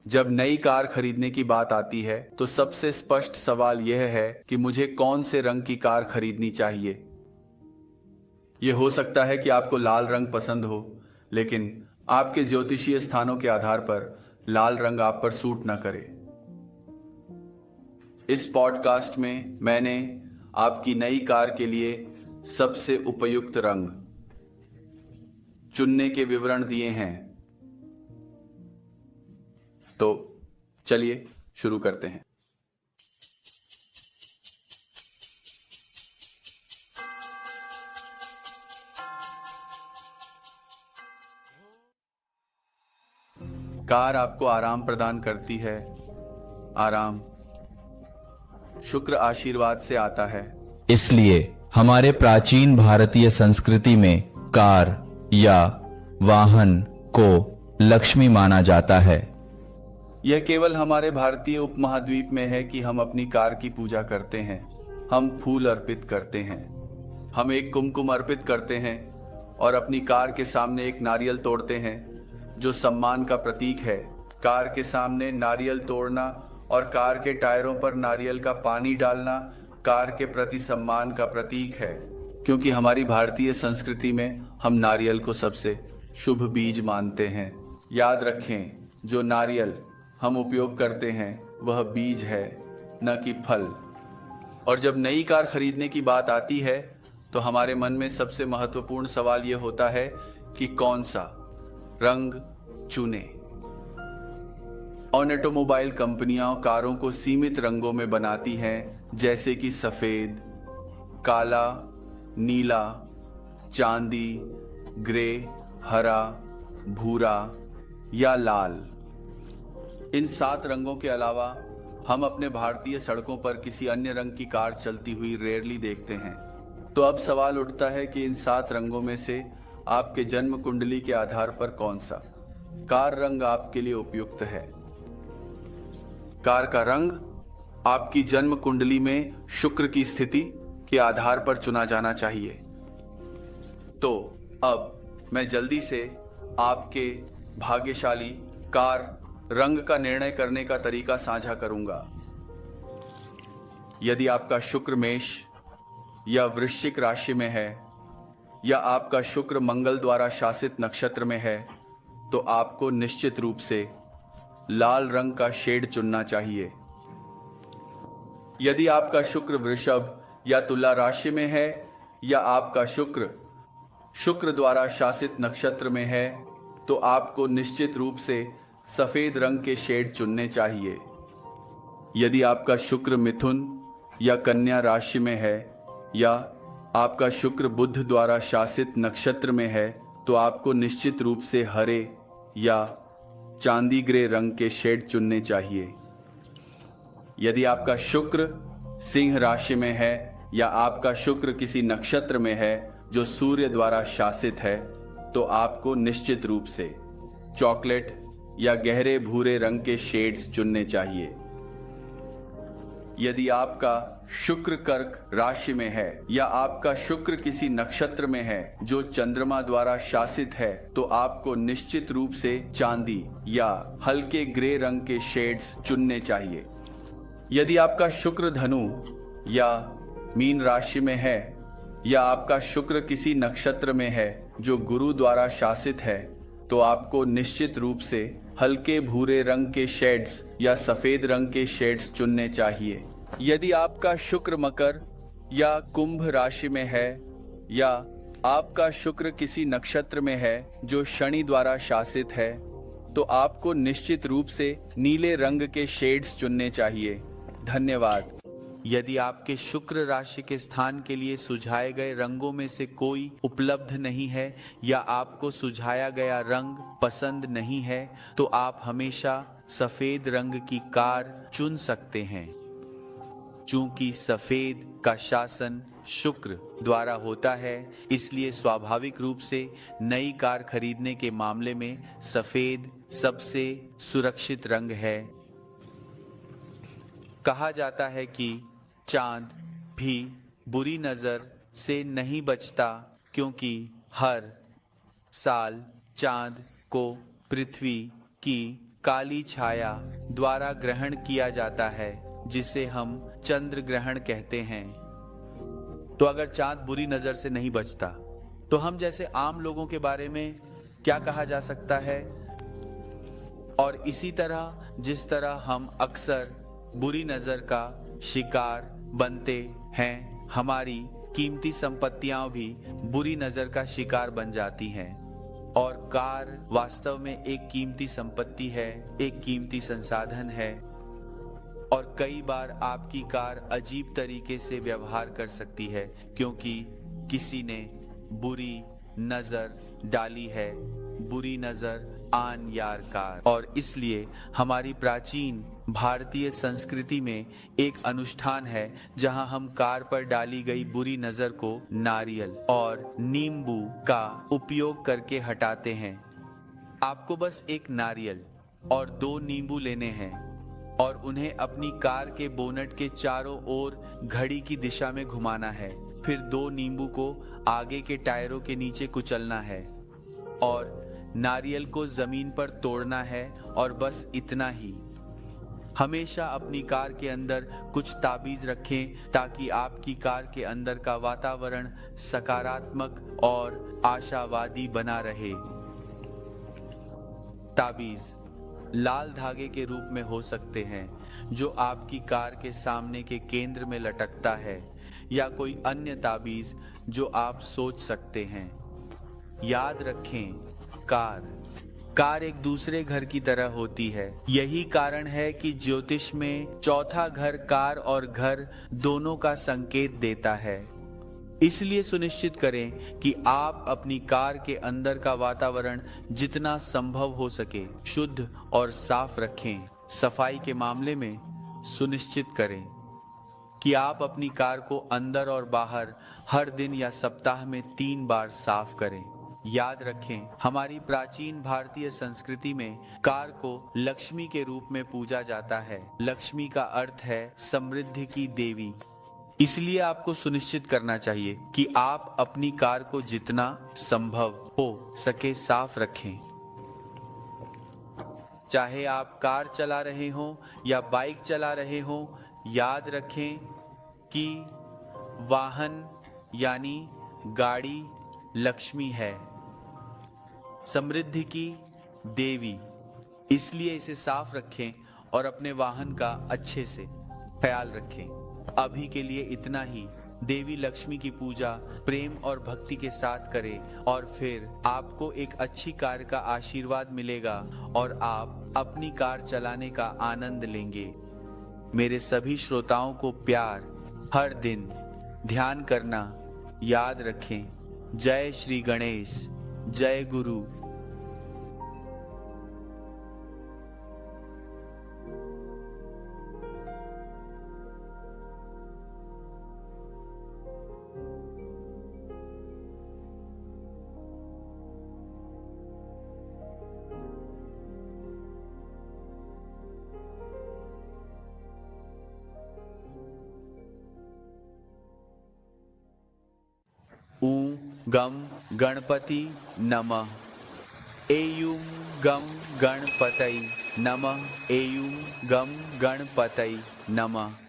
जब नई कार खरीदने की बात आती है तो सबसे स्पष्ट सवाल यह है कि मुझे कौन से रंग की कार खरीदनी चाहिए। यह हो सकता है कि आपको लाल रंग पसंद हो, लेकिन आपके ज्योतिषीय स्थानों के आधार पर लाल रंग आप पर सूट न करे। इस पॉडकास्ट में मैंने आपकी नई कार के लिए सबसे उपयुक्त रंग चुनने के विवरण दिए हैं। तो चलिए शुरू करते हैं। कार आपको आराम प्रदान करती है। आराम शुक्र आशीर्वाद से आता है। इसलिए हमारे प्राचीन भारतीय संस्कृति में कार या वाहन को लक्ष्मी माना जाता है। यह केवल हमारे भारतीय उपमहाद्वीप में है कि हम अपनी कार की पूजा करते हैं। हम फूल अर्पित करते हैं, हम एक कुमकुम अर्पित करते हैं और अपनी कार के सामने एक नारियल तोड़ते हैं जो सम्मान का प्रतीक है। कार के सामने नारियल तोड़ना और कार के टायरों पर नारियल का पानी डालना कार के प्रति सम्मान का प्रतीक है, क्योंकि हमारी भारतीय संस्कृति में हम नारियल को सबसे शुभ बीज मानते हैं। याद रखें, जो नारियल हम उपयोग करते हैं वह बीज है, न कि फल। और जब नई कार खरीदने की बात आती है तो हमारे मन में सबसे महत्वपूर्ण सवाल यह होता है कि कौन सा रंग चुने। ऑटोमोबाइल कंपनियां कारों को सीमित रंगों में बनाती हैं, जैसे कि सफेद, काला, नीला, चांदी, ग्रे, हरा, भूरा या लाल। इन 7 रंगों के अलावा हम अपने भारतीय सड़कों पर किसी अन्य रंग की कार चलती हुई रेयरली देखते हैं। तो अब सवाल उठता है कि इन 7 रंगों में से आपके जन्म कुंडली के आधार पर कौन सा कार रंग आपके लिए उपयुक्त है। कार का रंग आपकी जन्म कुंडली में शुक्र की स्थिति के आधार पर चुना जाना चाहिए। तो अब मैं जल्दी से आपके भाग्यशाली कार रंग का निर्णय करने का तरीका साझा करूंगा। यदि आपका शुक्र मेष या वृश्चिक राशि में है या आपका शुक्र मंगल द्वारा शासित नक्षत्र में है, तो आपको निश्चित रूप से लाल रंग का शेड चुनना चाहिए। यदि आपका शुक्र वृषभ या तुला राशि में है या आपका शुक्र द्वारा शासित नक्षत्र में है, तो आपको निश्चित रूप से सफेद रंग के शेड चुनने चाहिए। यदि आपका शुक्र मिथुन या कन्या राशि में है या आपका शुक्र बुध द्वारा शासित नक्षत्र में है, तो आपको निश्चित रूप से हरे या चांदी ग्रे रंग के शेड चुनने चाहिए। यदि आपका शुक्र सिंह राशि में है या आपका शुक्र किसी नक्षत्र में है जो सूर्य द्वारा शासित है, तो आपको निश्चित रूप से चॉकलेट या गहरे भूरे रंग के शेड्स चुनने चाहिए। यदि आपका शुक्र कर्क राशि में है या आपका शुक्र किसी नक्षत्र में है जो चंद्रमा द्वारा शासित है, तो आपको निश्चित रूप से चांदी या हल्के ग्रे रंग के शेड्स चुनने चाहिए। यदि आपका शुक्र धनु या मीन राशि में है या आपका शुक्र किसी नक्षत्र में है जो गुरु द्वारा शासित है, तो आपको निश्चित रूप से हल्के भूरे रंग के शेड्स या सफेद रंग के शेड्स चुनने चाहिए। यदि आपका शुक्र मकर या कुंभ राशि में है या आपका शुक्र किसी नक्षत्र में है जो शनि द्वारा शासित है, तो आपको निश्चित रूप से नीले रंग के शेड्स चुनने चाहिए। धन्यवाद। यदि आपके शुक्र राशि के स्थान के लिए सुझाए गए रंगों में से कोई उपलब्ध नहीं है या आपको सुझाया गया रंग पसंद नहीं है, तो आप हमेशा सफेद रंग की कार चुन सकते हैं। चूंकि सफेद का शासन शुक्र द्वारा होता है, इसलिए स्वाभाविक रूप से नई कार खरीदने के मामले में सफेद सबसे सुरक्षित रंग है। कहा जाता है कि चांद भी बुरी नजर से नहीं बचता, क्योंकि हर साल चांद को पृथ्वी की काली छाया द्वारा ग्रहण किया जाता है, जिसे हम चंद्र ग्रहण कहते हैं। तो अगर चांद बुरी नजर से नहीं बचता तो हम जैसे आम लोगों के बारे में क्या कहा जा सकता है? और इसी तरह जिस तरह हम अक्सर बुरी नजर का शिकार बनते हैं, हमारी कीमती संपत्तियां भी बुरी नजर का शिकार बन जाती हैं। और कार वास्तव में एक कीमती संपत्ति है, एक कीमती संसाधन है। और कई बार आपकी कार अजीब तरीके से व्यवहार कर सकती है क्योंकि किसी ने बुरी नजर डाली है, बुरी नजर आन यार कार। और इसलिए हमारी प्राचीन भारतीय संस्कृति में एक अनुष्ठान है जहां हम कार पर डाली गई बुरी नजर को नारियल और नींबू का उपयोग करके हटाते हैं। आपको बस एक नारियल और 2 नींबू लेने हैं और उन्हें अपनी कार के बोनट के चारों ओर घड़ी की दिशा में घुमाना है। फिर 2 नींबू को आगे के टायरों के नीचे कुचलना है और नारियल को जमीन पर तोड़ना है और बस इतना ही। हमेशा अपनी कार के अंदर कुछ ताबीज रखें ताकि आपकी कार के अंदर का वातावरण सकारात्मक और आशावादी बना रहे। ताबीज लाल धागे के रूप में हो सकते हैं जो आपकी कार के सामने के केंद्र में लटकता है, या कोई अन्य ताबीज जो आप सोच सकते हैं। याद रखें, कार एक दूसरे घर की तरह होती है। यही कारण है कि ज्योतिष में चौथा घर कार और घर दोनों का संकेत देता है। इसलिए सुनिश्चित करें कि आप अपनी कार के अंदर का वातावरण जितना संभव हो सके शुद्ध और साफ रखें। सफाई के मामले में सुनिश्चित करें कि आप अपनी कार को अंदर और बाहर हर दिन या सप्ताह में 3 बार साफ करें। याद रखें, हमारी प्राचीन भारतीय संस्कृति में कार को लक्ष्मी के रूप में पूजा जाता है। लक्ष्मी का अर्थ है समृद्धि की देवी। इसलिए आपको सुनिश्चित करना चाहिए कि आप अपनी कार को जितना संभव हो सके साफ रखें। चाहे आप कार चला रहे हो या बाइक चला रहे हो, याद रखें कि वाहन यानी गाड़ी लक्ष्मी है, समृद्धि की देवी। इसलिए इसे साफ रखें और अपने वाहन का अच्छे से ख्याल रखें। अभी के लिए इतना ही। देवी लक्ष्मी की पूजा प्रेम और भक्ति के साथ करें और फिर आपको एक अच्छी कार का आशीर्वाद मिलेगा और आप अपनी कार चलाने का आनंद लेंगे। मेरे सभी श्रोताओं को प्यार, हर दिन ध्यान करना याद रखें। जय श्री गणेश, जय गुरु। ऊं गम गणपति नमः। एयूं गम गणपतये नमः। एयूं गम गणपतये नमः।